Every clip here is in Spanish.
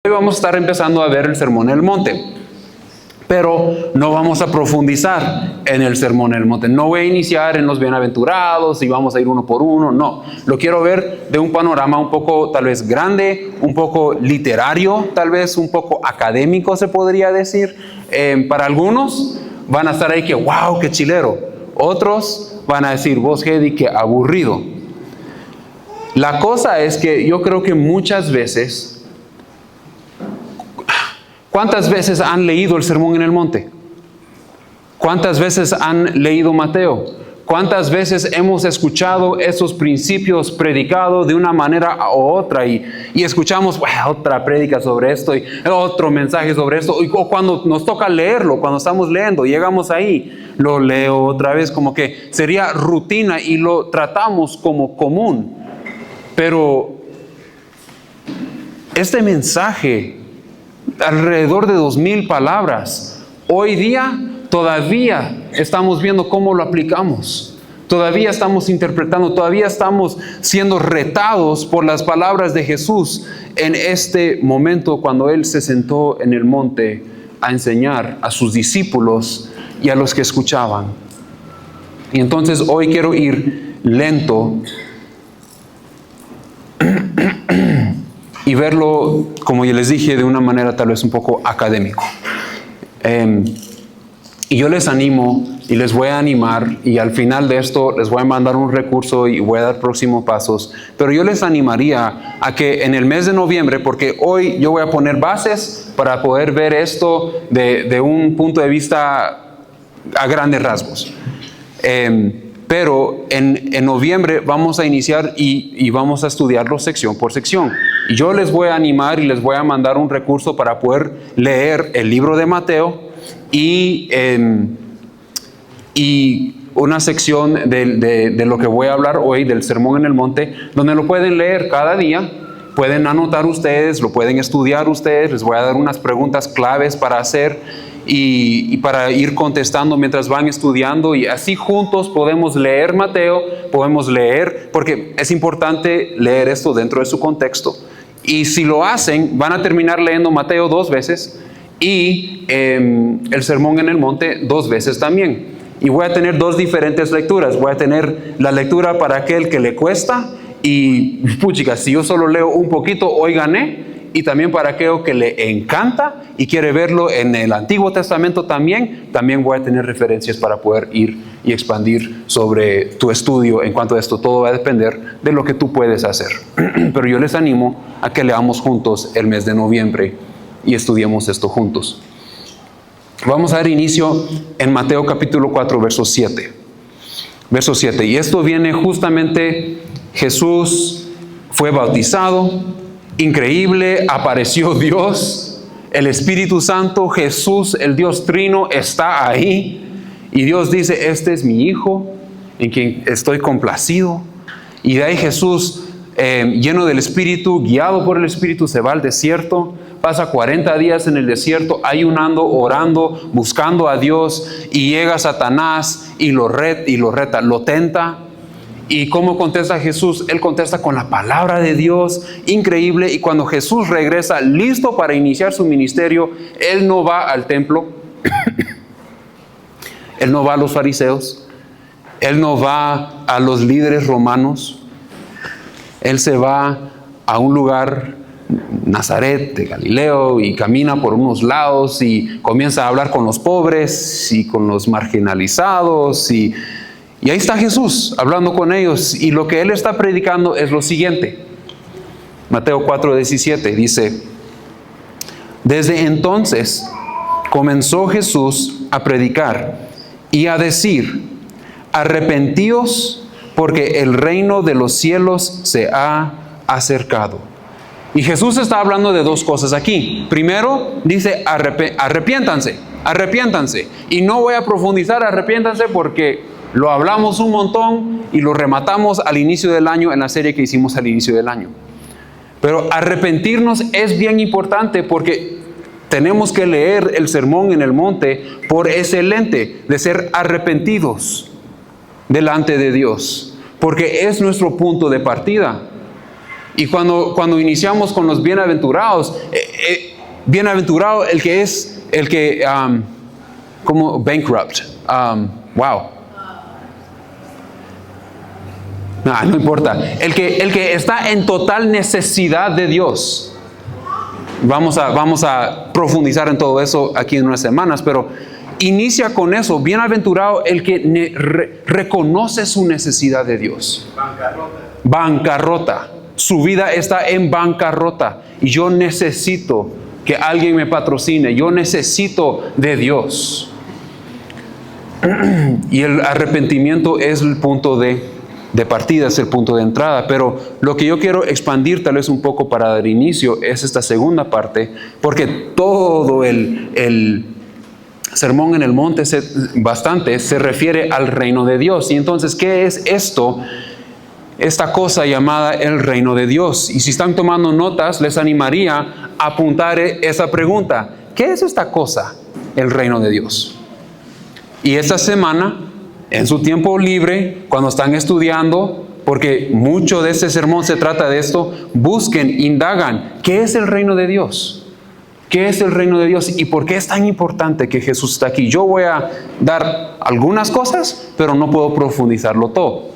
Hoy vamos a estar empezando a ver el Sermón en el Monte, pero no vamos a profundizar en el Sermón en el Monte. No voy a iniciar en los bienaventurados y vamos a ir uno por uno, no. Lo quiero ver de un panorama un poco tal vez grande, un poco literario, tal vez un poco académico se podría decir. Para algunos van a estar ahí que wow, qué chilero. Otros van a decir, vos Hedy, qué aburrido. La cosa es que yo creo que muchas veces, ¿cuántas veces han leído el Sermón en el Monte? ¿Cuántas veces han leído Mateo? ¿Cuántas veces hemos escuchado esos principios predicados de una manera u otra y escuchamos otra prédica sobre esto y otro mensaje sobre esto? O cuando nos toca leerlo, cuando estamos leyendo, llegamos ahí, lo leo otra vez, como que sería rutina y lo tratamos como común. Pero este mensaje, alrededor de 2000 palabras, hoy día todavía estamos viendo cómo lo aplicamos. Todavía estamos interpretando, todavía estamos siendo retados por las palabras de Jesús en este momento cuando Él se sentó en el monte a enseñar a sus discípulos y a los que escuchaban. Y entonces hoy quiero ir lento y verlo, como ya les dije, de una manera tal vez un poco académico. Y yo les animo y les voy a animar, y al final de esto les voy a mandar un recurso y voy a dar próximos pasos, pero yo les animaría a que en el mes de noviembre, porque hoy yo voy a poner bases para poder ver esto de un punto de vista a grandes rasgos. Pero en noviembre vamos a iniciar y vamos a estudiarlo sección por sección. Y yo les voy a animar y les voy a mandar un recurso para poder leer el libro de Mateo y una sección de lo que voy a hablar hoy, del Sermón en el Monte, donde lo pueden leer cada día. Pueden anotar ustedes, lo pueden estudiar ustedes. Les voy a dar unas preguntas claves para hacer y para ir contestando mientras van estudiando, y así juntos podemos leer Mateo, podemos leer, porque es importante leer esto dentro de su contexto. Y si lo hacen, van a terminar leyendo Mateo 2 veces y el Sermón en el Monte 2 veces también. Y voy a tener 2 diferentes lecturas. Voy a tener la lectura para aquel que le cuesta y, puchica, si yo solo leo un poquito, hoy gané. Y también para aquel que le encanta y quiere verlo en el Antiguo Testamento también voy a tener referencias para poder ir y expandir sobre tu estudio en cuanto a esto. Todo va a depender de lo que tú puedes hacer. Pero yo les animo a que leamos juntos el mes de noviembre y estudiemos esto juntos. Vamos a dar inicio en Mateo capítulo 4, verso 7. Verso 7. Y esto viene justamente, Jesús fue bautizado. Increíble, apareció Dios, el Espíritu Santo, Jesús, el Dios Trino, está ahí. Y Dios dice, este es mi Hijo, en quien estoy complacido. Y de ahí Jesús, lleno del Espíritu, guiado por el Espíritu, se va al desierto. Pasa 40 días en el desierto, ayunando, orando, buscando a Dios. Y llega Satanás y lo reta, lo tenta. ¿Y cómo contesta Jesús? Él contesta con la palabra de Dios, increíble. Y cuando Jesús regresa listo para iniciar su ministerio, Él no va al templo, Él no va a los fariseos, Él no va a los líderes romanos, Él se va a un lugar, Nazaret de Galileo, y camina por unos lados y comienza a hablar con los pobres y con los marginalizados y ahí está Jesús hablando con ellos, y lo que Él está predicando es lo siguiente. Mateo 4:17 dice, desde entonces comenzó Jesús a predicar y a decir, arrepentíos porque el reino de los cielos se ha acercado. Y Jesús está hablando de 2 cosas aquí. Primero dice, arrepiéntanse. Y no voy a profundizar, arrepiéntanse, porque lo hablamos un montón y lo rematamos al inicio del año en la serie que hicimos al inicio del año. Pero arrepentirnos es bien importante, porque tenemos que leer el Sermón en el Monte por ese lente de ser arrepentidos delante de Dios, porque es nuestro punto de partida. Y cuando iniciamos con los bienaventurados, bienaventurado el que como bankrupt, wow. No importa. El que está en total necesidad de Dios. Vamos a profundizar en todo eso aquí en unas semanas, pero inicia con eso. Bienaventurado el que reconoce su necesidad de Dios. Bancarrota. Su vida está en bancarrota. Y yo necesito que alguien me patrocine. Yo necesito de Dios. Y el arrepentimiento es el punto de partida, es el punto de entrada. Pero lo que yo quiero expandir tal vez un poco para dar inicio es esta segunda parte, porque todo el sermón en el monte se refiere al reino de Dios. Y entonces, ¿qué es esto? Esta cosa llamada el reino de Dios. Y si están tomando notas, les animaría a apuntar esa pregunta. ¿Qué es esta cosa? El reino de Dios. Y esta semana, en su tiempo libre, cuando están estudiando, porque mucho de este sermón se trata de esto, busquen, indagan, ¿qué es el reino de Dios? ¿Qué es el reino de Dios? ¿Y por qué es tan importante que Jesús está aquí? Yo voy a dar algunas cosas, pero no puedo profundizarlo todo.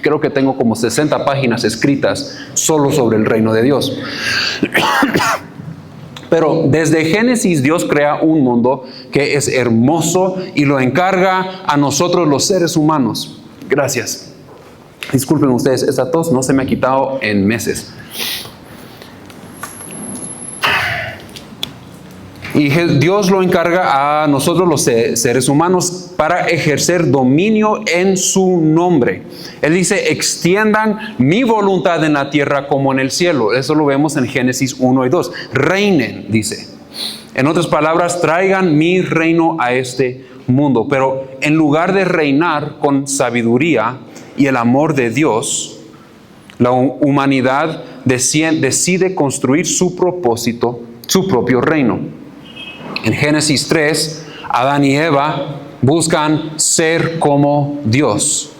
Creo que tengo como 60 páginas escritas solo sobre el reino de Dios. Pero desde Génesis Dios crea un mundo que es hermoso y lo encarga a nosotros los seres humanos. Gracias. Disculpen ustedes, esta tos no se me ha quitado en meses. Y Dios lo encarga a nosotros los seres humanos para ejercer dominio en su nombre. Él dice, extiendan mi voluntad en la tierra como en el cielo. Eso lo vemos en Génesis 1 y 2. Reinen, dice. En otras palabras, traigan mi reino a este mundo. Pero en lugar de reinar con sabiduría y el amor de Dios, la humanidad decide construir su propósito, su propio reino. En Génesis 3, Adán y Eva buscan ser como Dios.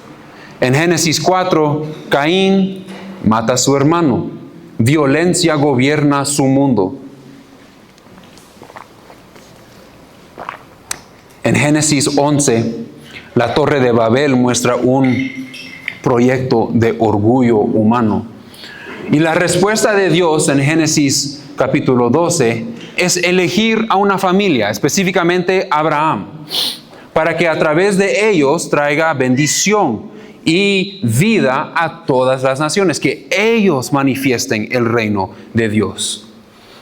En Génesis 4, Caín mata a su hermano. Violencia gobierna su mundo. En Génesis 11, la Torre de Babel muestra un proyecto de orgullo humano. Y la respuesta de Dios en Génesis capítulo 12 es elegir a una familia, específicamente Abraham, para que a través de ellos traiga bendición y vida a todas las naciones, que ellos manifiesten el reino de Dios.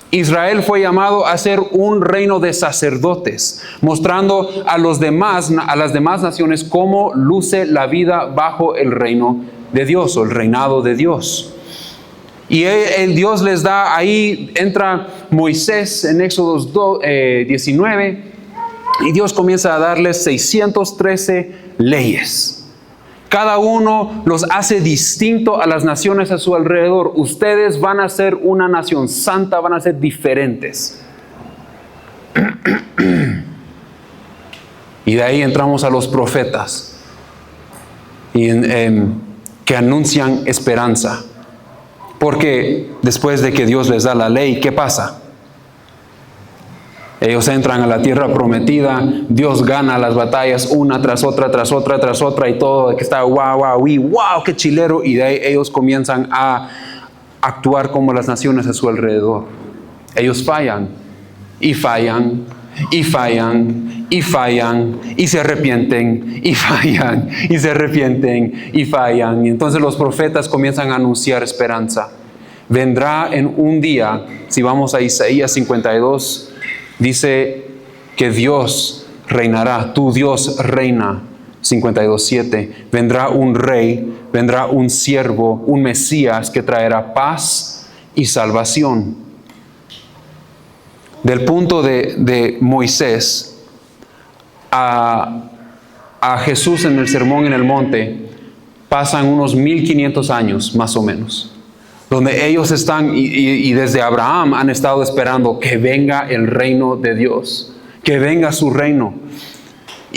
Israel fue llamado a ser un reino de sacerdotes, mostrando a las demás naciones cómo luce la vida bajo el reino de Dios o el reinado de Dios. Y Dios les da, ahí entra Moisés en Éxodo 19, y Dios comienza a darles 613 leyes. Cada uno los hace distinto a las naciones a su alrededor. Ustedes van a ser una nación santa, van a ser diferentes. Y de ahí entramos a los profetas, que anuncian esperanza. Porque después de que Dios les da la ley, ¿qué pasa? Ellos entran a la tierra prometida, Dios gana las batallas una tras otra, tras otra, tras otra, y todo que está wow, qué chilero, y de ahí ellos comienzan a actuar como las naciones a su alrededor. Ellos fallan, y fallan, y fallan, y fallan, y se arrepienten, y fallan, y se arrepienten, y fallan. Y entonces los profetas comienzan a anunciar esperanza. Vendrá en un día, si vamos a Isaías 52, dice que Dios reinará, tu Dios reina. 52:7, vendrá un rey, vendrá un siervo, un Mesías que traerá paz y salvación. Del punto de Moisés a Jesús en el sermón en el monte, pasan unos 1500 años más o menos, donde ellos están y desde Abraham han estado esperando que venga el reino de Dios, que venga su reino.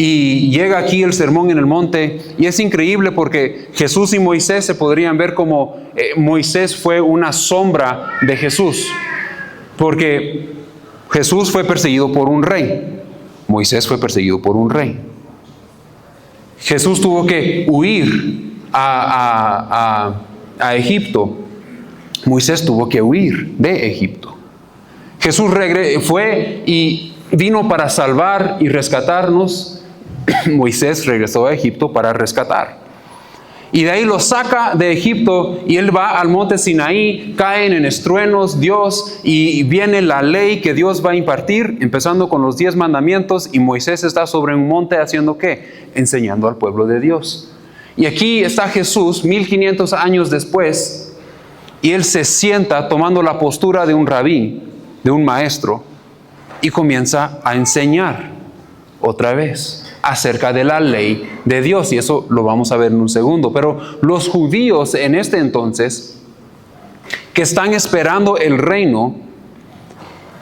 Y llega aquí el sermón en el monte, y es increíble porque Jesús y Moisés se podrían ver como Moisés fue una sombra de Jesús, porque Jesús fue perseguido por un rey, Moisés fue perseguido por un rey. Jesús tuvo que huir a Egipto, Moisés tuvo que huir de Egipto. Jesús fue y vino para salvar y rescatarnos. Moisés regresó a Egipto para rescatar. Y de ahí lo saca de Egipto y él va al monte Sinaí, caen en estruendos Dios y viene la ley que Dios va a impartir, empezando con los 10 mandamientos, y Moisés está sobre un monte haciendo ¿qué? Enseñando al pueblo de Dios. Y aquí está Jesús 1500 años después y él se sienta tomando la postura de un rabí, de un maestro, y comienza a enseñar otra vez acerca de la ley de Dios, y eso lo vamos a ver en un segundo. Pero los judíos en este entonces, que están esperando el reino,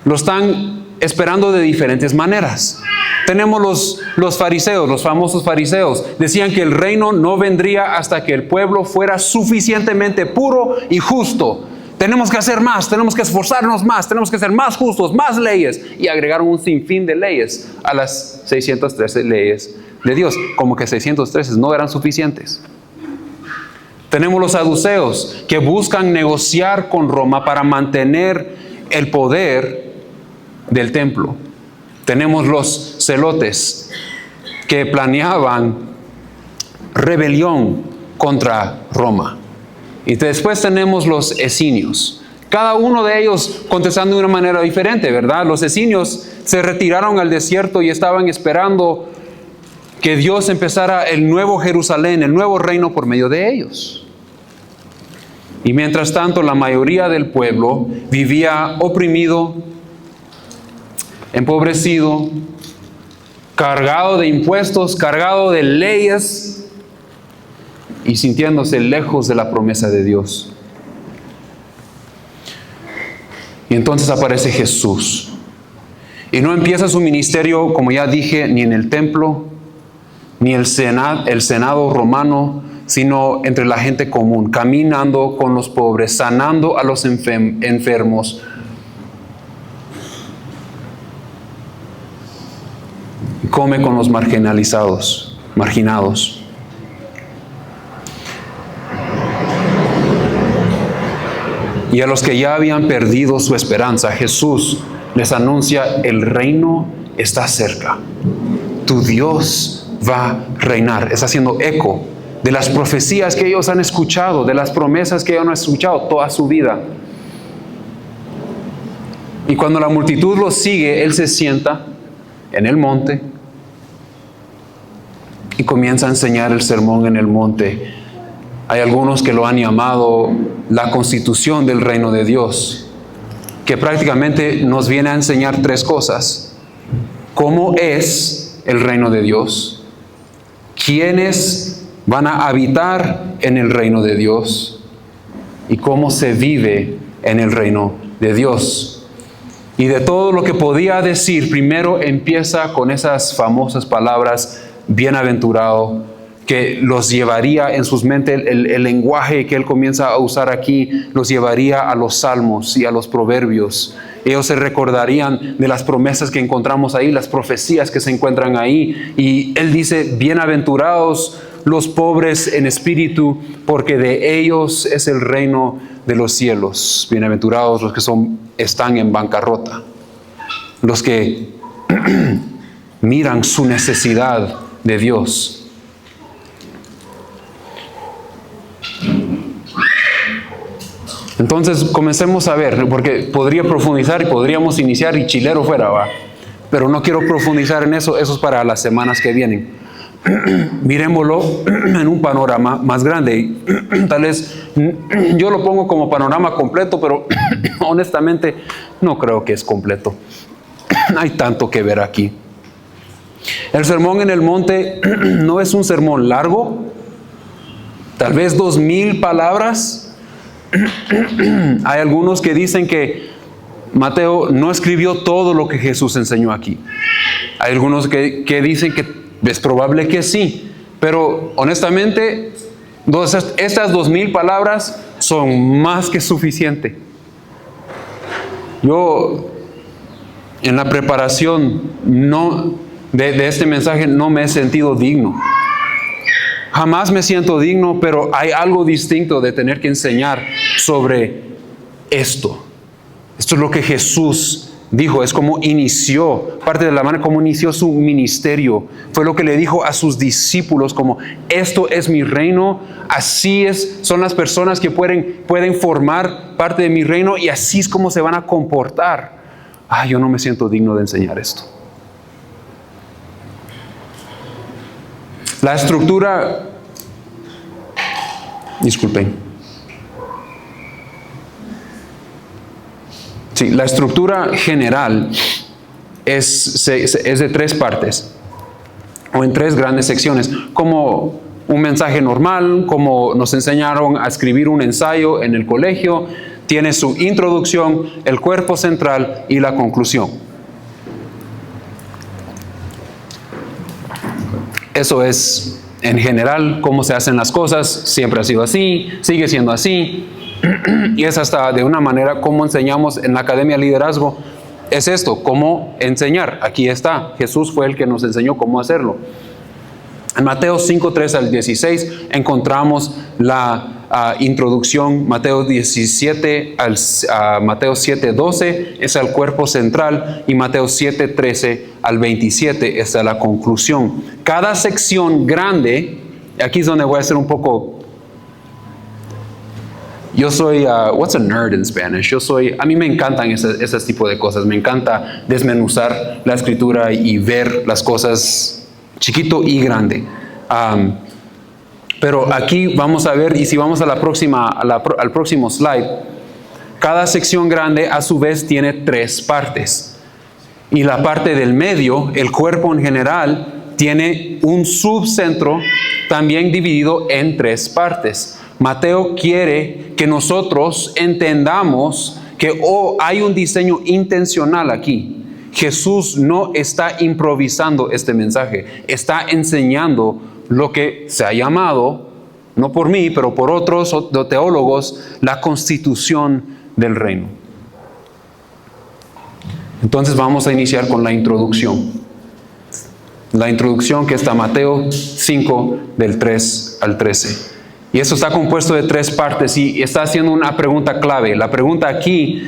lo están esperando de diferentes maneras. Tenemos los fariseos, los famosos fariseos, decían que el reino no vendría hasta que el pueblo fuera suficientemente puro y justo. Tenemos que hacer más, tenemos que esforzarnos más, tenemos que ser más justos, más leyes. Y agregaron un sinfín de leyes a las 613 leyes de Dios. Como que 613 no eran suficientes. Tenemos los saduceos que buscan negociar con Roma para mantener el poder del templo. Tenemos los celotes que planeaban rebelión contra Roma. Y después tenemos los esenios. Cada uno de ellos contestando de una manera diferente, ¿verdad? Los esenios se retiraron al desierto y estaban esperando que Dios empezara el nuevo Jerusalén, el nuevo reino por medio de ellos. Y mientras tanto, la mayoría del pueblo vivía oprimido, empobrecido, cargado de impuestos, cargado de leyes, y sintiéndose lejos de la promesa de Dios. Y entonces aparece Jesús. Y no empieza su ministerio, como ya dije, ni en el templo, ni el Senado romano, sino entre la gente común, caminando con los pobres, sanando a los enfermos. Come con los marginados. Y a los que ya habían perdido su esperanza, Jesús les anuncia: el reino está cerca. Tu Dios va a reinar. Está haciendo eco de las profecías que ellos han escuchado, de las promesas que ellos han escuchado toda su vida. Y cuando la multitud lo sigue, Él se sienta en el monte y comienza a enseñar el sermón en el monte. Hay algunos que lo han llamado la constitución del reino de Dios, que prácticamente nos viene a enseñar 3 cosas. ¿Cómo es el reino de Dios? ¿Quiénes van a habitar en el reino de Dios? ¿Y cómo se vive en el reino de Dios? Y de todo lo que podía decir, primero empieza con esas famosas palabras: bienaventurado, que los llevaría en sus mentes, el lenguaje que él comienza a usar aquí, los llevaría a los salmos y a los proverbios. Ellos se recordarían de las promesas que encontramos ahí, las profecías que se encuentran ahí. Y él dice: bienaventurados los pobres en espíritu, porque de ellos es el reino de los cielos. Bienaventurados los que están en bancarrota, los que miran su necesidad de Dios. Entonces comencemos a ver, porque podría profundizar y podríamos iniciar y chilero fuera, ¿va? Pero no quiero profundizar en eso, eso es para las semanas que vienen. Miremoslo en un panorama más grande. Tal vez yo lo pongo como panorama completo, pero honestamente no creo que es completo. Hay tanto que ver aquí. El sermón en el monte no es un sermón largo, tal vez 2000 palabras. Hay algunos que dicen que Mateo no escribió todo lo que Jesús enseñó aquí. Hay algunos que dicen que Es probable que sí, pero honestamente, estas 2000 palabras son más que suficiente. Yo, en la preparación de este mensaje, no me he sentido digno. Jamás me siento digno, pero hay algo distinto de tener que enseñar sobre esto. Esto es lo que Jesús dijo, es como inició, parte de la manera como inició su ministerio. Fue lo que le dijo a sus discípulos, como esto es mi reino, así son las personas que pueden formar parte de mi reino y así es como se van a comportar. Yo no me siento digno de enseñar esto. La estructura, disculpen. Sí, la estructura general es de 3 partes, o en 3 grandes secciones, como un mensaje normal, como nos enseñaron a escribir un ensayo en el colegio. Tiene su introducción, el cuerpo central y la conclusión. Eso es, en general, cómo se hacen las cosas. Siempre ha sido así, sigue siendo así. Y es hasta de una manera como enseñamos en la Academia de Liderazgo. Es esto, cómo enseñar. Aquí está, Jesús fue el que nos enseñó cómo hacerlo. En Mateo 5, 3 al 16 encontramos la introducción. Mateo 17 a Mateo 7, 12 es el cuerpo central, y Mateo 7, 13 al 27 es la conclusión. Cada sección grande, aquí es donde voy a hacer un poco. Yo soy, what's a nerd in Spanish? A mí me encantan ese tipo de cosas. Me encanta desmenuzar la escritura y ver las cosas chiquito y grande. Pero aquí vamos a ver, y si vamos a al próximo slide, cada sección grande a su vez tiene 3 partes. Y la parte del medio, el cuerpo en general, tiene un subcentro también dividido en 3 partes. Mateo quiere que nosotros entendamos que hay un diseño intencional aquí. Jesús no está improvisando este mensaje, está enseñando lo que se ha llamado, no por mí, pero por otros teólogos, la constitución del reino. Entonces vamos a iniciar con la introducción. La introducción que está Mateo 5, del 3 al 13. Y eso está compuesto de 3 partes y está haciendo una pregunta clave. La pregunta aquí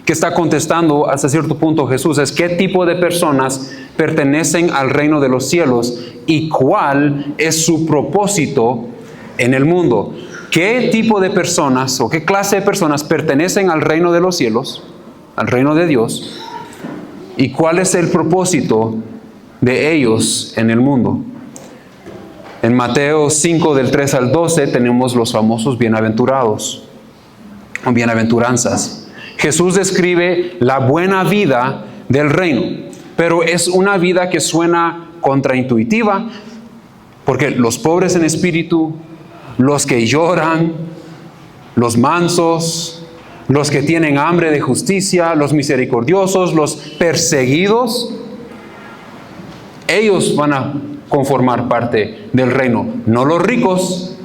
que está contestando hasta cierto punto Jesús es: ¿qué tipo de personas pertenecen al reino de los cielos y cuál es su propósito en el mundo? ¿Qué tipo de personas o qué clase de personas pertenecen al reino de los cielos, al reino de Dios, y cuál es el propósito de ellos en el mundo? En Mateo 5, del 3 al 12, tenemos los famosos bienaventurados, o bienaventuranzas. Jesús describe la buena vida del reino, pero es una vida que suena contraintuitiva, porque los pobres en espíritu, los que lloran, los mansos, los que tienen hambre de justicia, los misericordiosos, los perseguidos, ellos van a conformar parte del reino, no los ricos,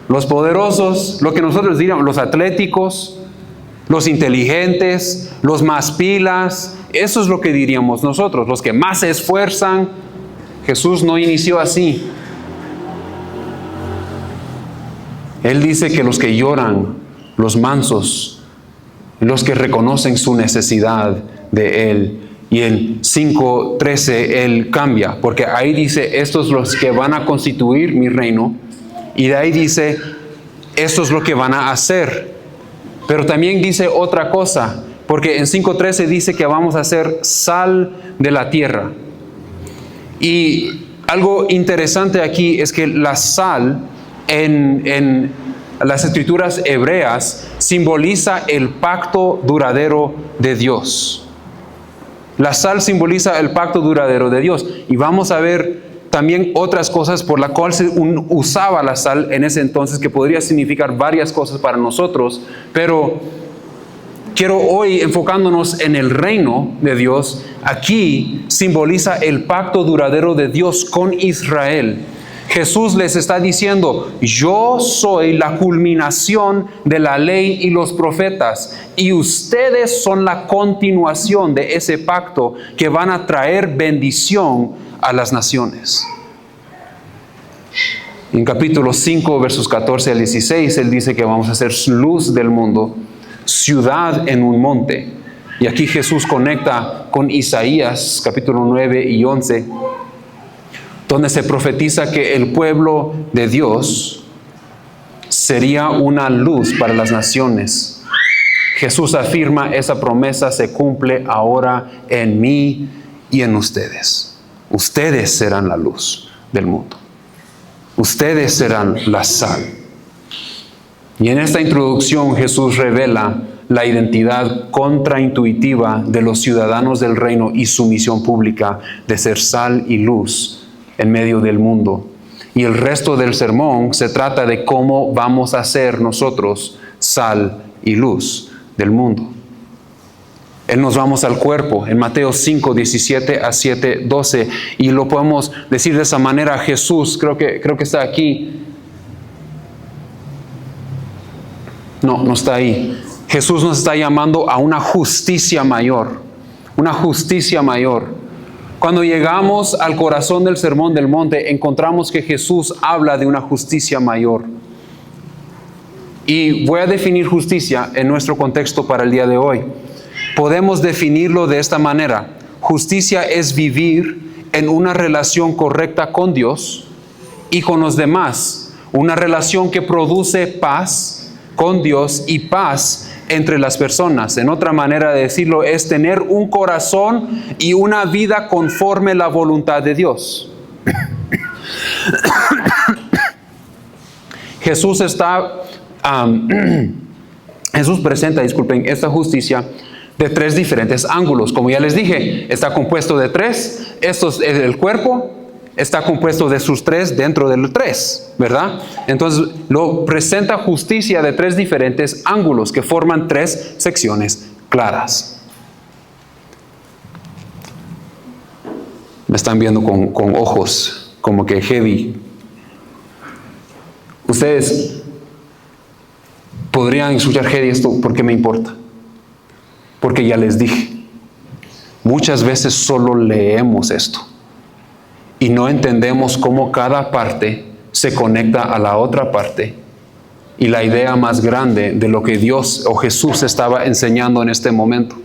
los poderosos, lo que nosotros diríamos, los atléticos, los inteligentes, los más pilas. Eso es lo que diríamos nosotros, los que más se esfuerzan. Jesús no inició así. Él dice que los que lloran, los mansos, los que reconocen su necesidad de Él. Y en 5:13 Él cambia, porque ahí dice: estos son los que van a constituir mi reino. Y de ahí dice: esto es lo que van a hacer. Pero también dice otra cosa, porque en 5:13 dice que vamos a ser sal de la tierra. Y algo interesante aquí es que la sal en las escrituras hebreas simboliza el pacto duradero de Dios. La sal simboliza el pacto duradero de Dios. Y vamos a ver también otras cosas por las cuales se usaba la sal en ese entonces, que podría significar varias cosas para nosotros. Pero quiero hoy enfocándonos en el reino de Dios. Aquí simboliza el pacto duradero de Dios con Israel. Jesús les está diciendo, yo soy la culminación de la ley y los profetas, y ustedes son la continuación de ese pacto que van a traer bendición a las naciones. En capítulo 5, versos 14 al 16, Él dice que vamos a ser luz del mundo, ciudad en un monte. Y aquí Jesús conecta con Isaías, capítulo 9 y 11, donde se profetiza que el pueblo de Dios sería una luz para las naciones. Jesús afirma, esa promesa se cumple ahora en mí y en ustedes. Ustedes serán la luz del mundo. Ustedes serán la sal. Y en esta introducción Jesús revela la identidad contraintuitiva de los ciudadanos del reino y su misión pública de ser sal y luz en medio del mundo. Y el resto del sermón se trata de cómo vamos a ser nosotros sal y luz del mundo. Él nos vamos al cuerpo en Mateo 5, 17 a 7, 12. Y lo podemos decir de esa manera. Jesús, creo que está aquí. No está ahí. Jesús nos está llamando a una justicia mayor. Una justicia mayor. Cuando llegamos al corazón del Sermón del Monte, encontramos que Jesús habla de una justicia mayor. Y voy a definir justicia en nuestro contexto para el día de hoy. Podemos definirlo de esta manera. Justicia es vivir en una relación correcta con Dios y con los demás. Una relación que produce paz con Dios y paz entre las personas. En otra manera de decirlo es tener un corazón y una vida conforme a la voluntad de Dios. Jesús presenta, esta justicia de tres diferentes ángulos. Como ya les dije, está compuesto de tres. Esto es el cuerpo. Está compuesto de sus tres dentro del tres, ¿verdad? Entonces, lo presenta justicia de tres diferentes ángulos que forman tres secciones claras. Me están viendo con ojos como que heavy. Ustedes podrían escuchar heavy esto, ¿por qué me importa? Porque ya les dije, muchas veces solo leemos esto. Y no entendemos cómo cada parte se conecta a la otra parte. Y la idea más grande de lo que Dios o Jesús estaba enseñando en este momento.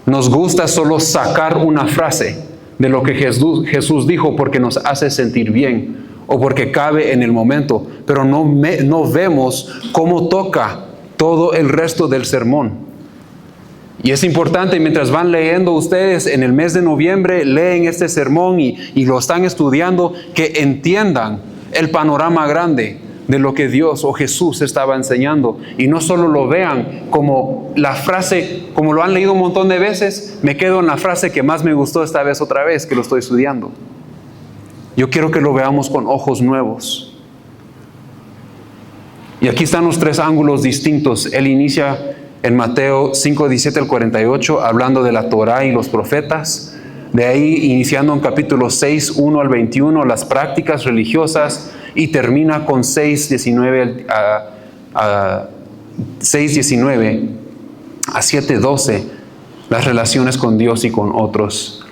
Nos gusta solo sacar una frase de lo que Jesús dijo porque nos hace sentir bien o porque cabe en el momento. Pero no vemos cómo toca todo el resto del sermón. Y es importante, mientras van leyendo ustedes en el mes de noviembre, leen este sermón y lo están estudiando, que entiendan el panorama grande de lo que Dios o Jesús estaba enseñando. Y no solo lo vean como la frase, como lo han leído un montón de veces, me quedo en la frase que más me gustó esta vez otra vez que lo estoy estudiando. Yo quiero que lo veamos con ojos nuevos. Y aquí están los tres ángulos distintos. Él inicia en Mateo 5, 17 al 48, hablando de la Torá y los profetas. De ahí, iniciando en capítulo 6, 1 al 21, las prácticas religiosas. Y termina con 6, 19 a 7, 12, las relaciones con Dios y con otros.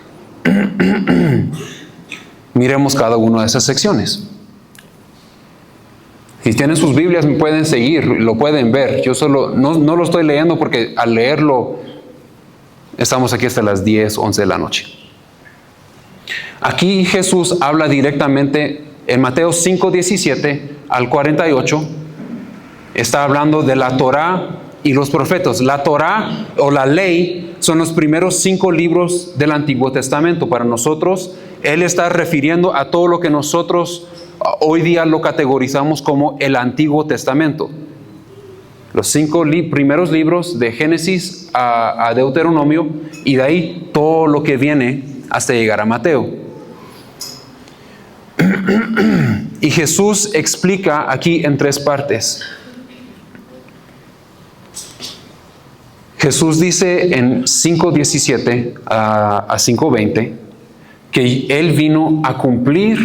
Miremos cada una de esas secciones. Si tienen sus Biblias, me pueden seguir, lo pueden ver. Yo solo no lo estoy leyendo porque al leerlo estamos aquí hasta las 10, 11 de la noche. Aquí Jesús habla directamente en Mateo 5, 17 al 48. Está hablando de la Torá y los profetas. La Torá o la ley son los primeros 5 libros del Antiguo Testamento. Para nosotros, Él está refiriendo a todo lo que nosotros hoy día lo categorizamos como el Antiguo Testamento. Los 5 primeros libros de Génesis a Deuteronomio y de ahí todo lo que viene hasta llegar a Mateo. Y Jesús explica aquí en 3 partes. Jesús dice en 5:17 a 5:20 que Él vino a cumplir,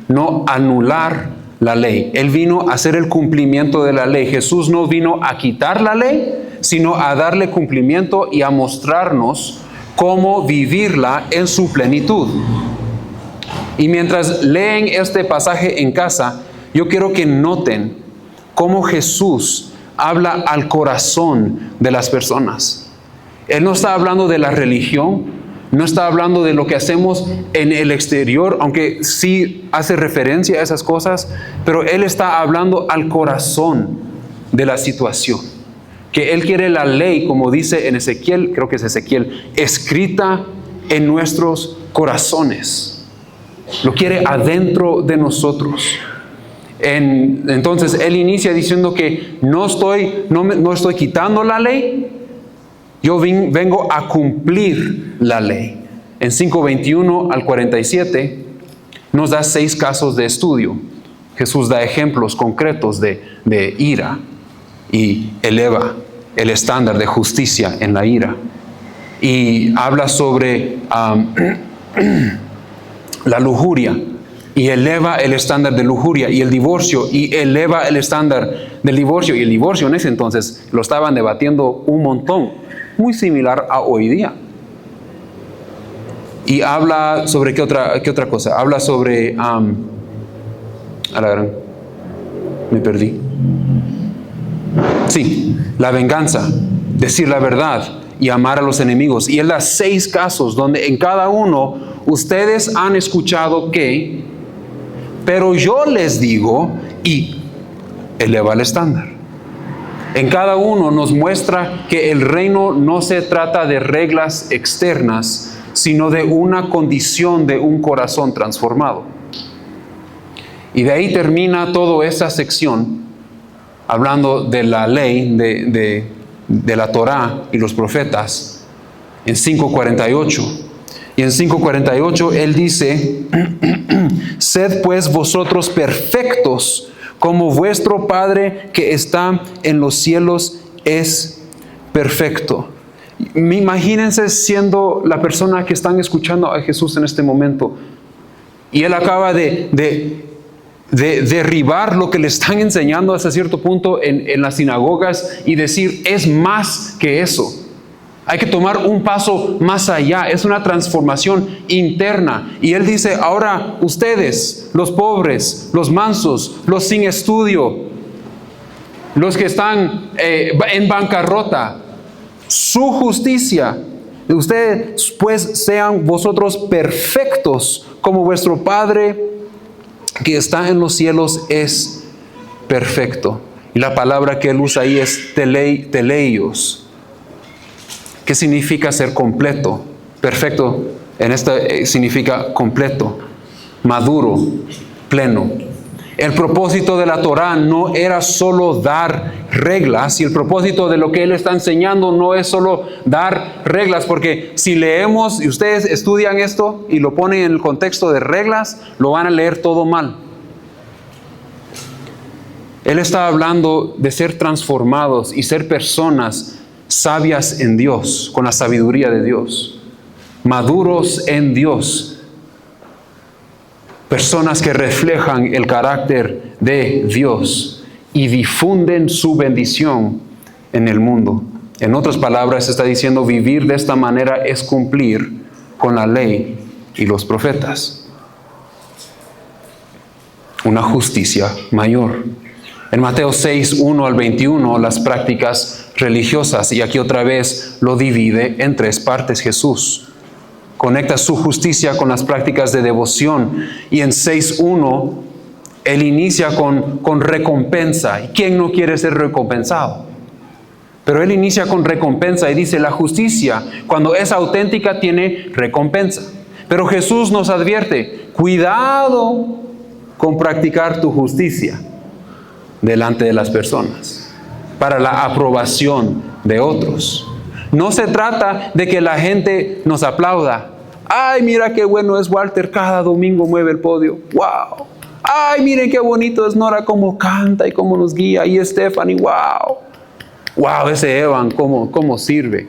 no anular la ley. Él vino a hacer el cumplimiento de la ley. Jesús no vino a quitar la ley, sino a darle cumplimiento y a mostrarnos cómo vivirla en su plenitud. Y mientras leen este pasaje en casa, yo quiero que noten cómo Jesús habla al corazón de las personas. Él no está hablando de la religión, no está hablando de lo que hacemos en el exterior, aunque sí hace referencia a esas cosas, pero Él está hablando al corazón de la situación. Que Él quiere la ley, como dice en Ezequiel, creo que es Ezequiel, escrita en nuestros corazones. Lo quiere adentro de nosotros. Entonces Él inicia diciendo que no estoy quitando la ley, yo vengo a cumplir la ley. En 5:21 al 47 nos da 6 casos de estudio. Jesús da ejemplos concretos de ira y eleva el estándar de justicia en la ira. Y habla sobre la lujuria y eleva el estándar de lujuria, y el divorcio y eleva el estándar del divorcio. Y el divorcio en ese entonces lo estaban debatiendo un montón, muy similar a hoy día. Y habla sobre qué otra cosa. Habla sobre me perdí. Sí, la venganza, decir la verdad y amar a los enemigos. Y él da 6 casos donde en cada uno ustedes han escuchado que, pero yo les digo, y eleva el estándar. En cada uno nos muestra que el reino no se trata de reglas externas, sino de una condición de un corazón transformado. Y de ahí termina toda esa sección hablando de la ley, de la Torá y los profetas, en 5:48. Y en 5:48 Él dice, sed pues vosotros perfectos, como vuestro Padre que está en los cielos es perfecto. Imagínense siendo la persona que están escuchando a Jesús en este momento. Y Él acaba de derribar lo que le están enseñando hasta cierto punto en las sinagogas y decir, es más que eso. Hay que tomar un paso más allá. Es una transformación interna. Y Él dice, ahora ustedes, los pobres, los mansos, los sin estudio, los que están en bancarrota, su justicia, ustedes pues sean vosotros perfectos como vuestro Padre que está en los cielos es perfecto. Y la palabra que Él usa ahí es teleios. ¿Qué significa ser completo? Perfecto, en esta significa completo, maduro, pleno. El propósito de la Torá no era solo dar reglas, y el propósito de lo que Él está enseñando no es solo dar reglas, porque si leemos y ustedes estudian esto y lo ponen en el contexto de reglas, lo van a leer todo mal. Él está hablando de ser transformados y ser personas sabias en Dios, con la sabiduría de Dios, maduros en Dios, personas que reflejan el carácter de Dios y difunden su bendición en el mundo. En otras palabras, está diciendo vivir de esta manera es cumplir con la ley y los profetas. Una justicia mayor. En Mateo 6:1 al 21, las prácticas religiosas, y aquí otra vez lo divide en 3 partes Jesús. Conecta su justicia con las prácticas de devoción, y en 6:1 Él inicia con recompensa. ¿Y quién no quiere ser recompensado? Pero Él inicia con recompensa y dice, la justicia, cuando es auténtica, tiene recompensa. Pero Jesús nos advierte, cuidado con practicar tu justicia delante de las personas, para la aprobación de otros. No se trata de que la gente nos aplauda. Ay, mira qué bueno es Walter, cada domingo mueve el podio. ¡Wow! Ay, miren qué bonito es Nora, cómo canta y cómo nos guía. Y Stephanie, ¡wow! wow, ese Evan, ¿cómo sirve?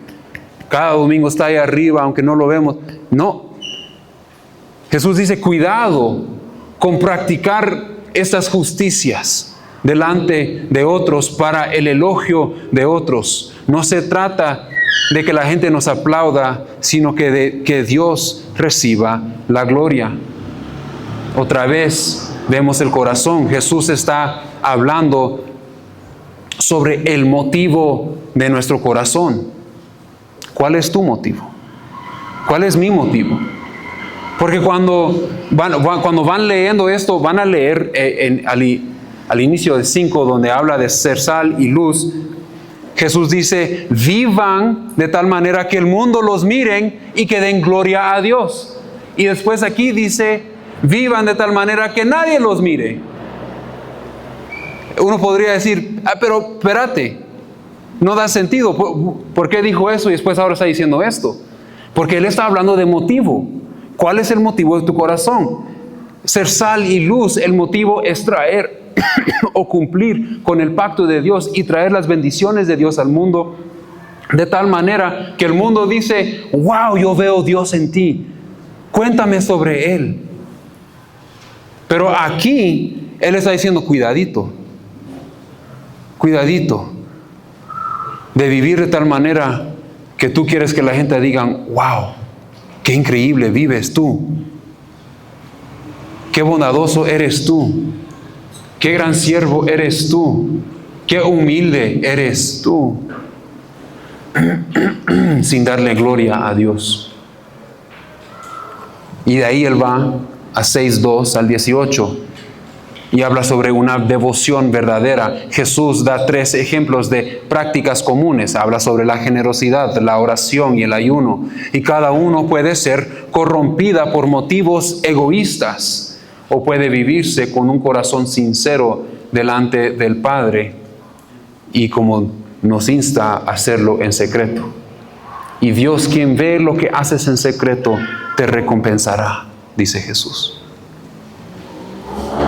Cada domingo está ahí arriba, aunque no lo vemos. No. Jesús dice, cuidado con practicar estas justicias delante de otros para el elogio de otros. No se trata de que la gente nos aplauda, sino que Dios reciba la gloria. Otra vez vemos el corazón. Jesús está hablando sobre el motivo de nuestro corazón. ¿Cuál es tu motivo? ¿Cuál es mi motivo? Porque cuando van leyendo esto, van a leer al inicio del 5, donde habla de ser sal y luz. Jesús dice, vivan de tal manera que el mundo los miren y que den gloria a Dios. Y después aquí dice, vivan de tal manera que nadie los mire. Uno podría decir, pero espérate, no da sentido. ¿Por qué dijo eso y después ahora está diciendo esto? Porque Él está hablando de motivo. ¿Cuál es el motivo de tu corazón? Ser sal y luz, el motivo es traer o cumplir con el pacto de Dios y traer las bendiciones de Dios al mundo, de tal manera que el mundo dice, wow, yo veo Dios en ti, cuéntame sobre Él. Pero aquí Él está diciendo, cuidadito de vivir de tal manera que tú quieres que la gente diga, wow, qué increíble vives tú, qué bondadoso eres tú, qué gran siervo eres tú, qué humilde eres tú, sin darle gloria a Dios. Y de ahí Él va a 6:2 al 18 y habla sobre una devoción verdadera. Jesús da 3 ejemplos de prácticas comunes. Habla sobre la generosidad, la oración y el ayuno. Y cada uno puede ser corrompida por motivos egoístas o puede vivirse con un corazón sincero delante del Padre, y como nos insta a hacerlo en secreto. Y Dios, quien ve lo que haces en secreto, te recompensará, dice Jesús.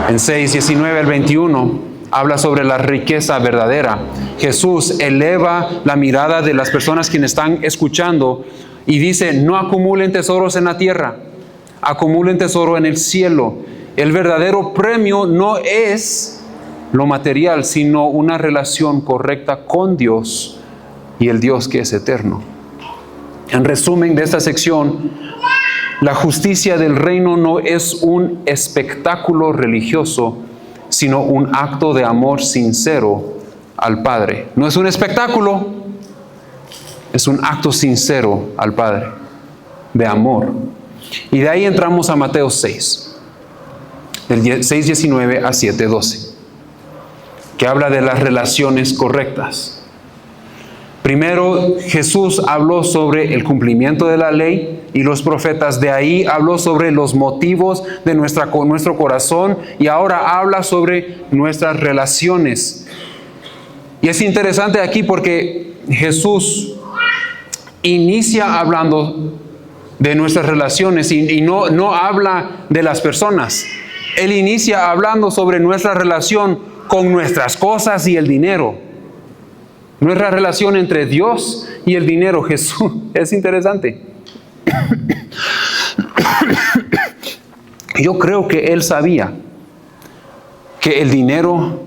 En 6:19 al 21 habla sobre la riqueza verdadera. Jesús eleva la mirada de las personas quienes están escuchando y dice, no acumulen tesoros en la tierra, acumulen tesoro en el cielo. El verdadero premio no es lo material, sino una relación correcta con Dios y el Dios que es eterno. En resumen de esta sección, la justicia del reino no es un espectáculo religioso, sino un acto de amor sincero al Padre. No es un espectáculo, es un acto sincero al Padre, de amor. Y de ahí entramos a Mateo 6, del 6:19 a 7:12, que habla de las relaciones correctas. Primero, Jesús habló sobre el cumplimiento de la ley y los profetas. De ahí habló sobre los motivos de nuestro corazón y ahora habla sobre nuestras relaciones. Y es interesante aquí porque Jesús inicia hablando de nuestras relaciones y no habla de las personas. Él inicia hablando sobre nuestra relación con nuestras cosas y el dinero. Nuestra relación entre Dios y el dinero. Jesús, es interesante. Yo creo que Él sabía que el dinero,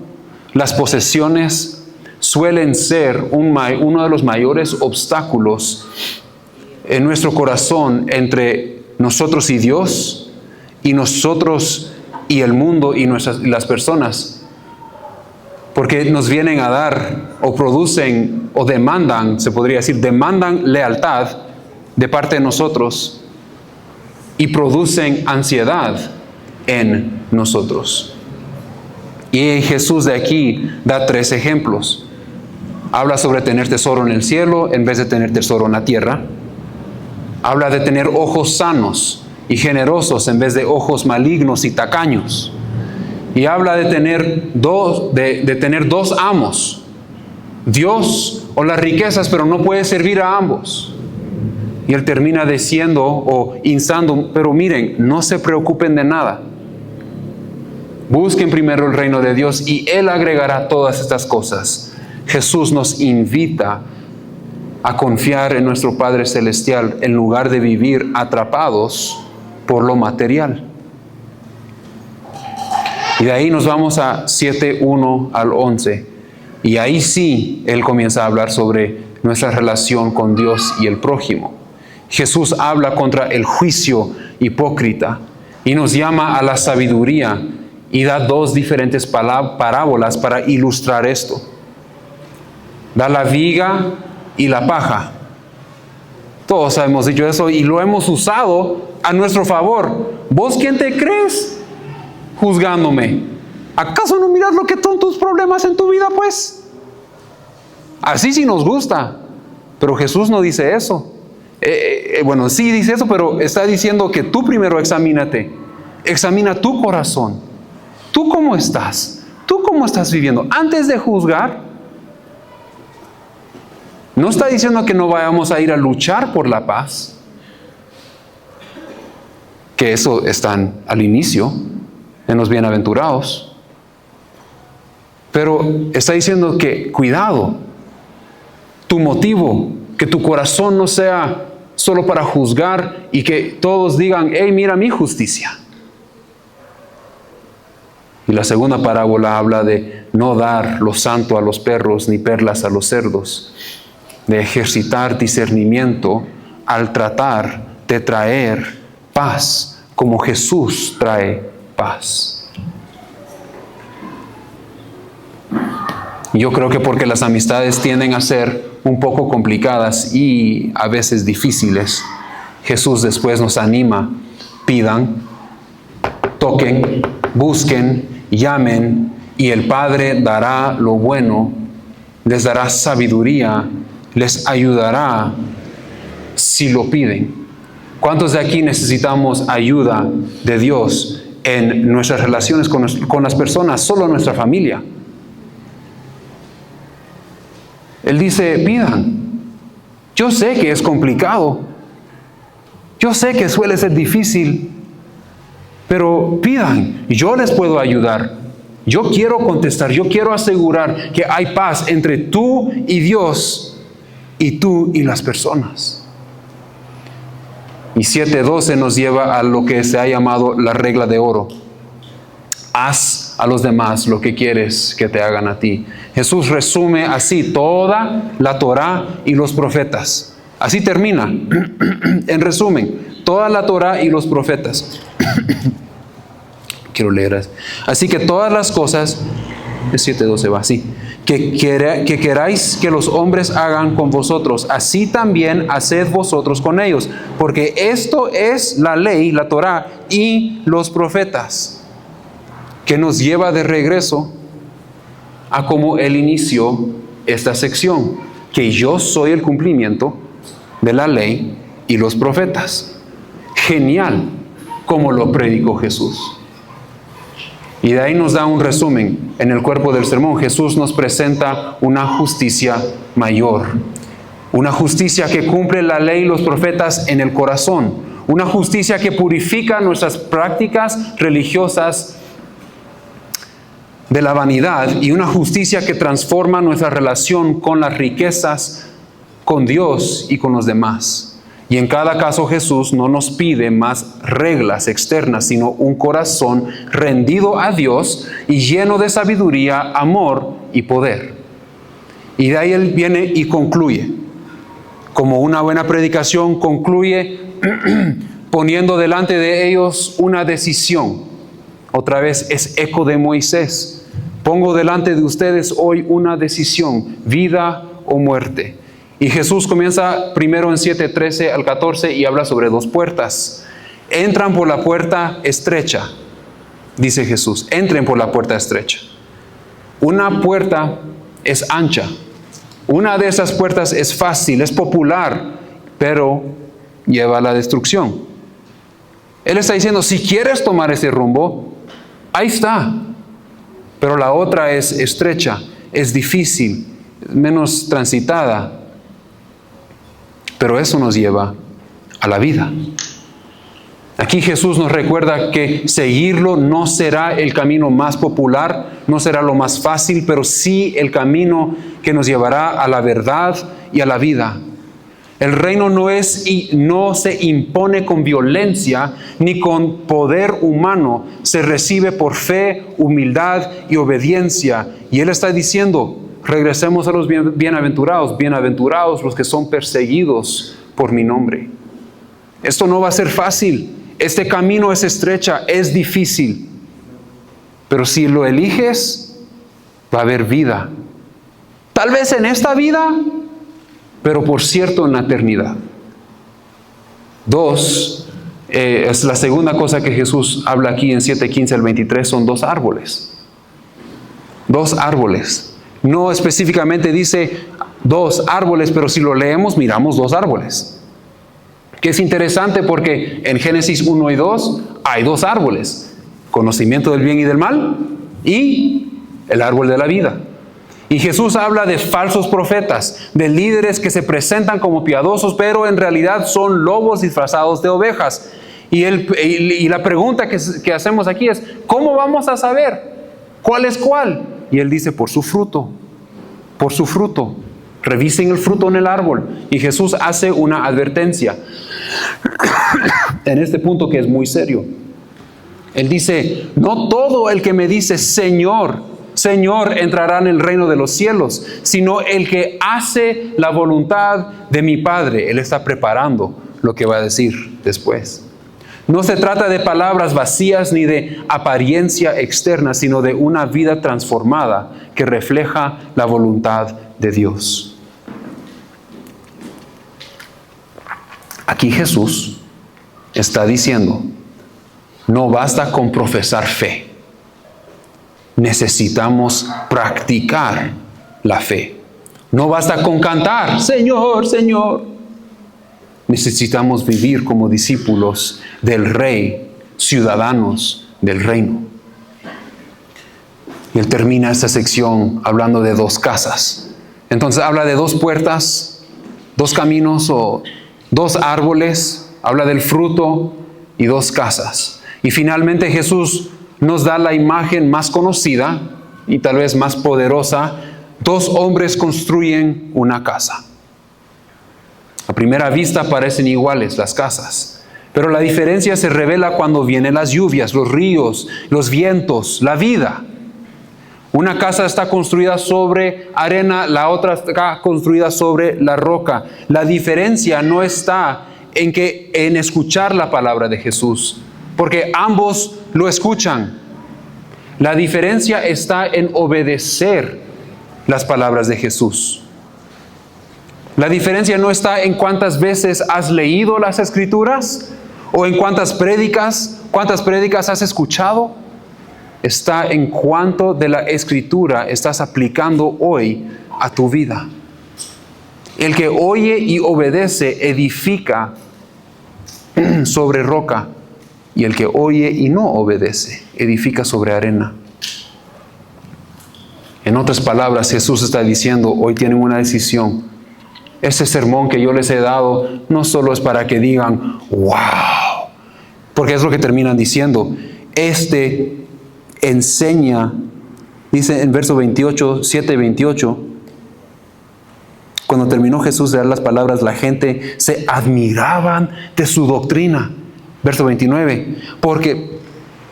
las posesiones, suelen ser uno de los mayores obstáculos en nuestro corazón entre nosotros y Dios, y nosotros y el mundo y las personas. Porque nos vienen a dar o producen o demandan, se podría decir, demandan lealtad de parte de nosotros y producen ansiedad en nosotros. Y Jesús de aquí da 3 ejemplos. Habla sobre tener tesoro en el cielo en vez de tener tesoro en la tierra. Habla de tener ojos sanos y generosos en vez de ojos malignos y tacaños. Y habla de tener dos amos, Dios o las riquezas, pero no puede servir a ambos. Y Él termina diciendo o instando, pero miren, no se preocupen de nada. Busquen primero el reino de Dios y Él agregará todas estas cosas. Jesús nos invita a confiar en nuestro Padre Celestial en lugar de vivir atrapados por lo material. Y de ahí nos vamos a 7:1 al 11. Y ahí sí, Él comienza a hablar sobre nuestra relación con Dios y el prójimo. Jesús habla contra el juicio hipócrita y nos llama a la sabiduría y da dos diferentes parábolas para ilustrar esto. Da la viga y la paja. Todos hemos dicho eso y lo hemos usado a nuestro favor. ¿Vos quién te crees juzgándome? ¿Acaso no miras lo que son tus problemas en tu vida, pues? Así sí nos gusta, pero Jesús no dice eso. Bueno, sí dice eso, pero está diciendo que tú primero examínate. Examina tu corazón. ¿Tú cómo estás? ¿Tú cómo estás viviendo? Antes de juzgar, no está diciendo que no vayamos a ir a luchar por la paz, que eso está al inicio, en los bienaventurados. Pero está diciendo que cuidado, tu motivo, que tu corazón no sea solo para juzgar y que todos digan, hey, mira mi justicia. Y la segunda parábola habla de no dar lo santo a los perros ni perlas a los cerdos, de ejercitar discernimiento al tratar de traer paz como Jesús trae paz. Yo creo que porque las amistades tienden a ser un poco complicadas y a veces difíciles, Jesús después nos anima: pidan, toquen, busquen, llamen, y el Padre dará lo bueno, les dará sabiduría, les ayudará si lo piden. ¿Cuántos de aquí necesitamos ayuda de Dios en nuestras relaciones con las personas, solo nuestra familia? Él dice, pidan. Yo sé que es complicado. Yo sé que suele ser difícil. Pero pidan. Yo les puedo ayudar. Yo quiero contestar. Yo quiero asegurar que hay paz entre tú y Dios y tú y las personas. Y 7:12 nos lleva a lo que se ha llamado la regla de oro. Haz a los demás lo que quieres que te hagan a ti. Jesús resume así toda la Torá y los profetas. Así termina. En resumen, toda la Torá y los profetas. Quiero leer eso. Así que todas las cosas, de 7:12 va así, que queráis que los hombres hagan con vosotros, así también haced vosotros con ellos, porque esto es la ley, la Torá y los profetas, que nos lleva de regreso a cómo él inició esta sección, que yo soy el cumplimiento de la ley y los profetas. Genial, como lo predicó Jesús. Y de ahí nos da un resumen. En el cuerpo del sermón, Jesús nos presenta una justicia mayor. Una justicia que cumple la ley y los profetas en el corazón. Una justicia que purifica nuestras prácticas religiosas de la vanidad, y una justicia que transforma nuestra relación con las riquezas, con Dios y con los demás. Y en cada caso Jesús no nos pide más reglas externas, sino un corazón rendido a Dios y lleno de sabiduría, amor y poder. Y de ahí Él viene y concluye. Como una buena predicación, concluye poniendo delante de ellos una decisión. Otra vez es eco de Moisés. Pongo delante de ustedes hoy una decisión, vida o muerte. Y Jesús comienza primero en 7:13 al 14 y habla sobre dos puertas. Entran por la puerta estrecha, dice Jesús. Entren por la puerta estrecha. Una puerta es ancha. Una de esas puertas es fácil, es popular, pero lleva a la destrucción. Él está diciendo, si quieres tomar ese rumbo, ahí está. Pero la otra es estrecha, es difícil, menos transitada. Pero eso nos lleva a la vida. Aquí Jesús nos recuerda que seguirlo no será el camino más popular, no será lo más fácil, pero sí el camino que nos llevará a la verdad y a la vida. El reino no se impone con violencia ni con poder humano, se recibe por fe, humildad y obediencia. Y Él está diciendo, regresemos a los bienaventurados, bienaventurados los que son perseguidos por mi nombre. Esto no va a ser fácil. Este camino es estrecha, es difícil, pero si lo eliges, va a haber vida. Tal vez en esta vida, pero por cierto en la eternidad. 2, es la segunda cosa que Jesús habla aquí en 7:15 al 23, son 2 árboles. 2 árboles. No específicamente dice 2 árboles, pero si lo leemos, miramos 2 árboles. Que es interesante porque en Génesis 1 y 2 hay 2 árboles. Conocimiento del bien y del mal y el árbol de la vida. Y Jesús habla de falsos profetas, de líderes que se presentan como piadosos, pero en realidad son lobos disfrazados de ovejas. Y la pregunta que hacemos aquí es, ¿cómo vamos a saber cuál es cuál? Y Él dice, por su fruto, por su fruto. Revisen el fruto en el árbol. Y Jesús hace una advertencia en este punto que es muy serio. Él dice, no todo el que me dice Señor, Señor entrará en el reino de los cielos, sino el que hace la voluntad de mi Padre. Él está preparando lo que va a decir después. No se trata de palabras vacías ni de apariencia externa, sino de una vida transformada que refleja la voluntad de Dios. Aquí Jesús está diciendo, no basta con profesar fe. Necesitamos practicar la fe. No basta con cantar, Señor, Señor. Necesitamos vivir como discípulos del Rey, ciudadanos del reino. Y Él termina esta sección hablando de 2 casas. Entonces habla de 2 puertas, 2 caminos o 2 árboles, habla del fruto y 2 casas. Y finalmente Jesús nos da la imagen más conocida y tal vez más poderosa. 2 hombres construyen una casa. A primera vista parecen iguales las casas, pero la diferencia se revela cuando vienen las lluvias, los ríos, los vientos, la vida. Una casa está construida sobre arena, la otra está construida sobre la roca. La diferencia no está en escuchar la palabra de Jesús, porque ambos lo escuchan. La diferencia está en obedecer las palabras de Jesús. La diferencia no está en cuántas veces has leído las Escrituras o en cuántas prédicas has escuchado. Está en cuánto de la Escritura estás aplicando hoy a tu vida. El que oye y obedece edifica sobre roca, y el que oye y no obedece edifica sobre arena. En otras palabras, Jesús está diciendo, hoy tienen una decisión. Ese sermón que yo les he dado no solo es para que digan, wow, porque es lo que terminan diciendo. Enseña, dice en verso 28, 7:28, cuando terminó Jesús de dar las palabras, la gente se admiraban de su doctrina. Verso 29, porque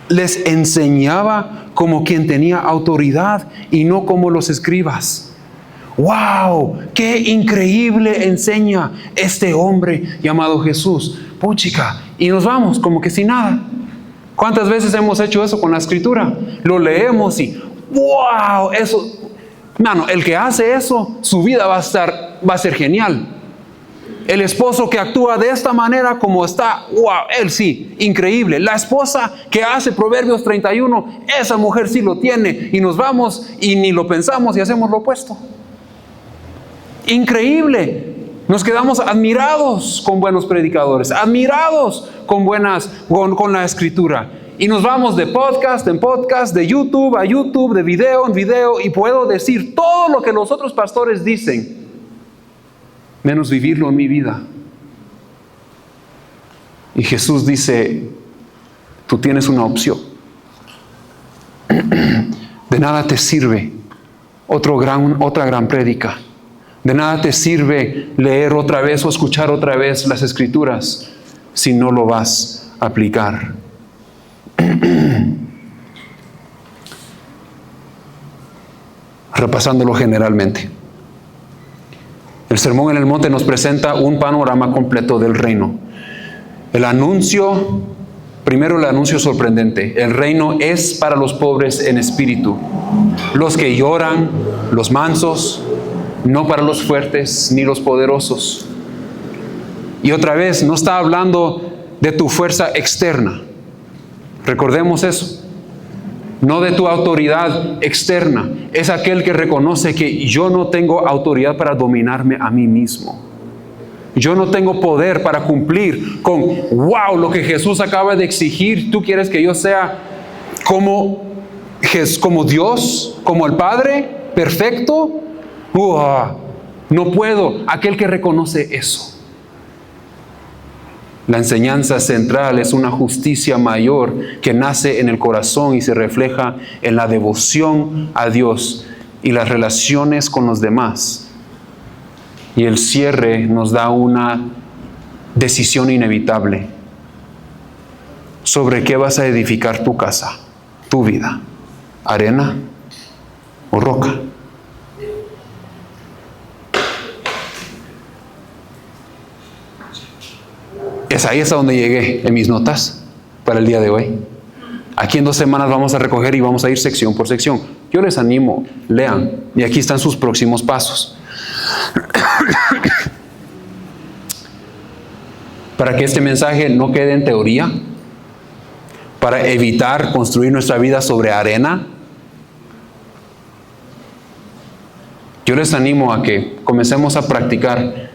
les enseñaba como quien tenía autoridad y no como los escribas. ¡Wow! ¡Qué increíble enseña este hombre llamado Jesús! ¡Puchica! Y nos vamos como que sin nada. ¿Cuántas veces hemos hecho eso con la Escritura? Lo leemos y ¡wow! Eso, mano, el que hace eso, su vida va a ser genial. El esposo que actúa de esta manera como está, ¡wow! Él sí, increíble. La esposa que hace Proverbios 31, esa mujer sí lo tiene. Y nos vamos y ni lo pensamos y hacemos lo opuesto. Increíble. Nos quedamos admirados con buenos predicadores, admirados con la Escritura. Y nos vamos de podcast en podcast, de YouTube a YouTube, de video en video, y puedo decir todo lo que los otros pastores dicen, menos vivirlo en mi vida. Y Jesús dice, Tú tienes una opción. De nada te sirve otra gran prédica. De nada te sirve leer otra vez o escuchar otra vez las Escrituras si no lo vas a aplicar. Repasándolo generalmente. El Sermón en el Monte nos presenta un panorama completo del reino. Primero el anuncio sorprendente. El reino es para los pobres en espíritu, los que lloran, los mansos, no para los fuertes ni los poderosos. Y otra vez, no está hablando de tu fuerza externa. Recordemos eso. No de tu autoridad externa. Es aquel que reconoce que yo no tengo autoridad para dominarme a mí mismo. Yo no tengo poder para cumplir con, lo que Jesús acaba de exigir. ¿Tú quieres que yo sea como Dios, como el Padre, perfecto? No puedo. Aquel que reconoce eso. La enseñanza central es una justicia mayor que nace en el corazón y se refleja en la devoción a Dios y las relaciones con los demás. Y el cierre nos da una decisión inevitable. ¿Sobre qué vas a edificar tu casa, tu vida? ¿Arena o roca? Ahí es a donde llegué en mis notas para el día de hoy. Aquí en 2 semanas vamos a recoger y vamos a ir sección por sección. Yo les animo, lean. Y aquí están sus próximos pasos. Para que este mensaje no quede en teoría, para evitar construir nuestra vida sobre arena, yo les animo a que comencemos a practicar.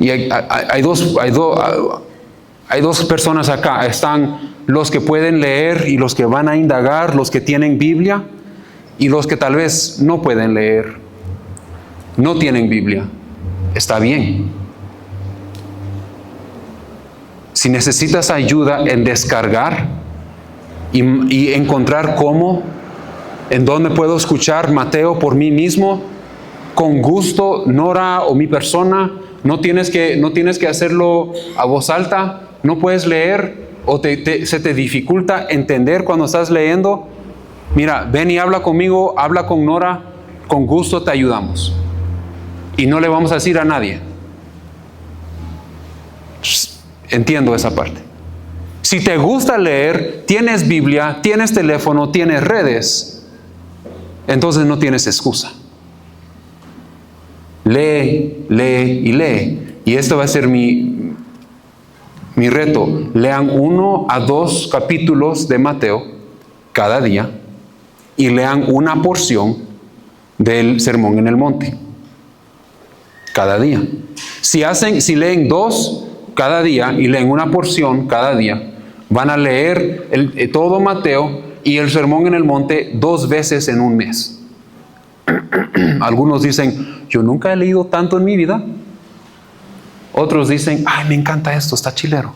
Y hay dos personas acá. Están los que pueden leer y los que van a indagar, los que tienen Biblia y los que tal vez no pueden leer, no tienen Biblia. Está bien. Si necesitas ayuda en descargar y encontrar en dónde puedo escuchar Mateo por mí mismo, con gusto, Nora o mi persona. No tienes que hacerlo a voz alta. No puedes leer o se te dificulta entender cuando estás leyendo. Mira, ven y habla conmigo, habla con Nora. Con gusto te ayudamos. Y no le vamos a decir a nadie. Entiendo esa parte. Si te gusta leer, tienes Biblia, tienes teléfono, tienes redes, entonces no tienes excusa. Lee, lee y lee. Y esto va a ser mi reto. Lean 1 a 2 capítulos de Mateo cada día y lean una porción del Sermón en el Monte cada día. Si leen 2 cada día y leen una porción cada día, van a leer todo Mateo y el Sermón en el Monte 2 veces en un mes. Algunos dicen, yo nunca he leído tanto en mi vida. Otros dicen, ay, me encanta esto, está chilero.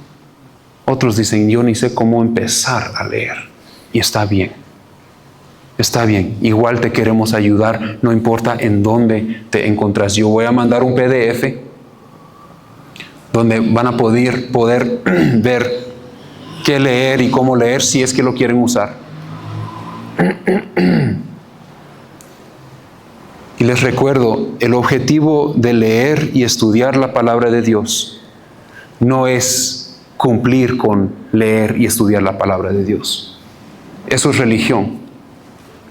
Otros dicen, yo ni sé cómo empezar a leer. Y está bien. Está bien. Igual te queremos ayudar, no importa en dónde te encuentras. Yo voy a mandar un PDF donde van a poder ver qué leer y cómo leer si es que lo quieren usar. Y les recuerdo, el objetivo de leer y estudiar la palabra de Dios no es cumplir con leer y estudiar la palabra de Dios. Eso es religión.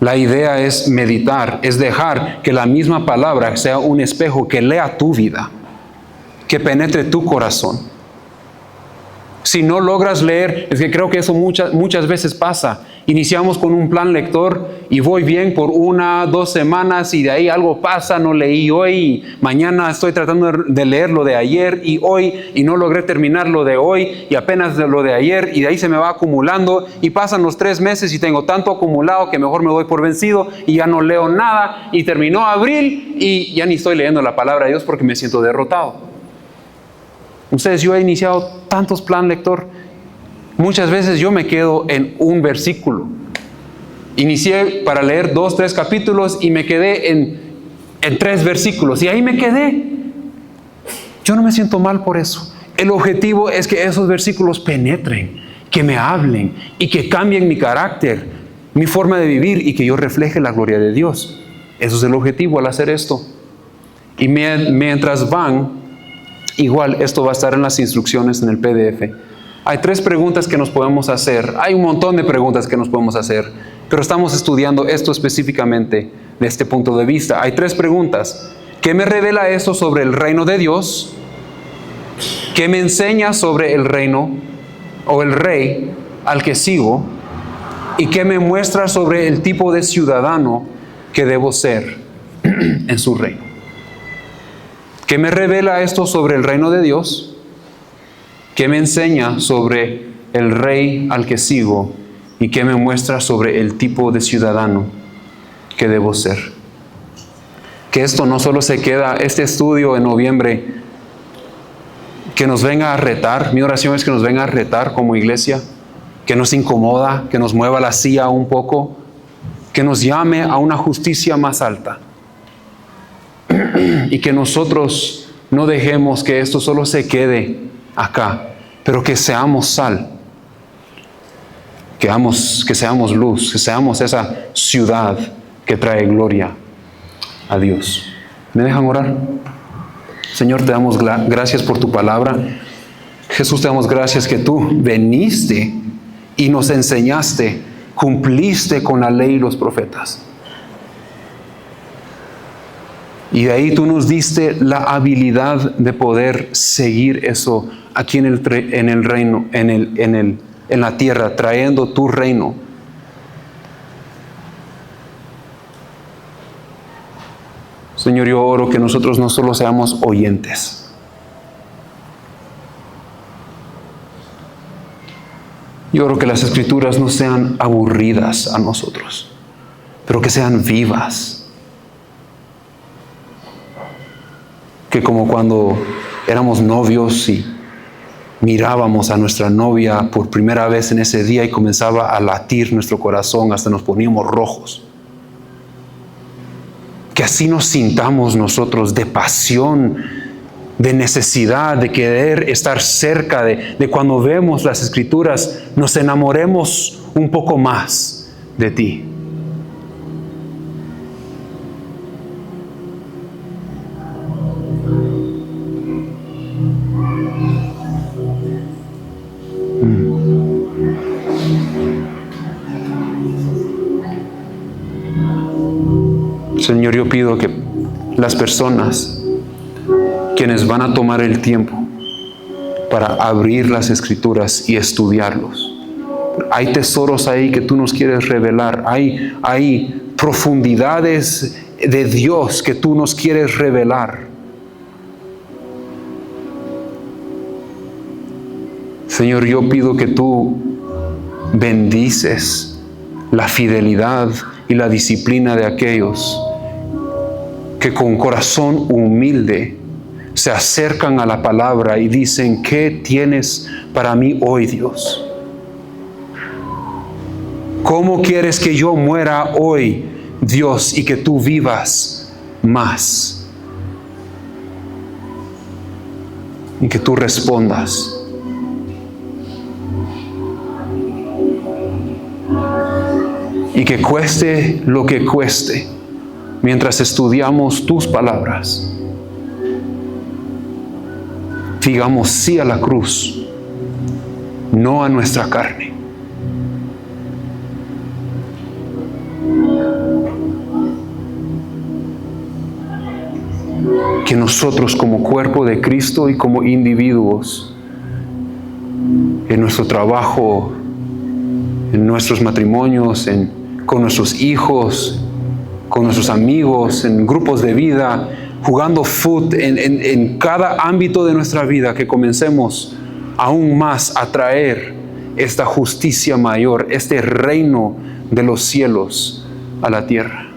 La idea es meditar, es dejar que la misma palabra sea un espejo que lea tu vida, que penetre tu corazón. Si no logras leer, es que creo que eso muchas veces pasa. Iniciamos con un plan lector y voy bien por 1 o 2 semanas y de ahí algo pasa, no leí hoy y mañana estoy tratando de leer lo de ayer y hoy y no logré terminar lo de hoy y apenas lo de ayer y de ahí se me va acumulando y pasan los 3 meses y tengo tanto acumulado que mejor me doy por vencido y ya no leo nada y terminó abril y ya ni estoy leyendo la palabra de Dios porque me siento derrotado. Ustedes, yo he iniciado tantos plan lector Muchas veces yo me quedo en un versículo. Inicié para leer 2, 3 capítulos y me quedé en 3 versículos y ahí me quedé. Yo no me siento mal por eso. El objetivo es que esos versículos penetren, que me hablen y que cambien mi carácter, mi forma de vivir y que yo refleje la gloria de Dios. Eso es el objetivo al hacer esto. Y mientras van, igual esto va a estar en las instrucciones en el PDF. Hay 3 preguntas que nos podemos hacer. Hay un montón de preguntas que nos podemos hacer, pero estamos estudiando esto específicamente de este punto de vista. Hay 3 preguntas. ¿Qué me revela eso sobre el reino de Dios? ¿Qué me enseña sobre el reino o el rey al que sigo? ¿Y qué me muestra sobre el tipo de ciudadano que debo ser en su reino? ¿Qué me revela esto sobre el reino de Dios? ¿Qué me enseña sobre el rey al que sigo? ¿Y qué me muestra sobre el tipo de ciudadano que debo ser? Que esto no solo se queda, este estudio en noviembre, que nos venga a retar. Mi oración es que nos venga a retar como iglesia, que nos incomoda, que nos mueva la silla un poco, que nos llame a una justicia más alta. Y que nosotros no dejemos que esto solo se quede acá, pero que seamos sal, que seamos luz, que seamos esa ciudad que trae gloria a Dios. ¿Me dejan orar? Señor, te damos gracias por tu palabra. Jesús, te damos gracias que tú veniste y nos enseñaste, cumpliste con la ley y los profetas. Y de ahí tú nos diste la habilidad de poder seguir eso aquí en el reino, en la tierra, trayendo tu reino. Señor, yo oro que nosotros no solo seamos oyentes. Yo oro que las Escrituras no sean aburridas a nosotros, pero que sean vivas. Que como cuando éramos novios y mirábamos a nuestra novia por primera vez en ese día y comenzaba a latir nuestro corazón, hasta nos poníamos rojos. Que así nos sintamos nosotros de pasión, de necesidad, de querer estar cerca, de cuando vemos las Escrituras, nos enamoremos un poco más de ti. Señor, yo pido que las personas quienes van a tomar el tiempo para abrir las Escrituras y estudiarlos, hay tesoros ahí que tú nos quieres revelar, hay profundidades de Dios que tú nos quieres revelar. Señor, yo pido que tú bendices la fidelidad y la disciplina de aquellos que con corazón humilde se acercan a la palabra y dicen: ¿qué tienes para mí hoy, Dios? ¿Cómo quieres que yo muera hoy, Dios, y que tú vivas más? Y que tú respondas. Y que cueste lo que cueste, mientras estudiamos tus palabras, digamos sí a la cruz, no a nuestra carne. Que nosotros como cuerpo de Cristo y como individuos, en nuestro trabajo, en nuestros matrimonios, con nuestros hijos, con nuestros amigos, en grupos de vida, jugando fútbol, en cada ámbito de nuestra vida, que comencemos aún más a traer esta justicia mayor, este reino de los cielos a la tierra.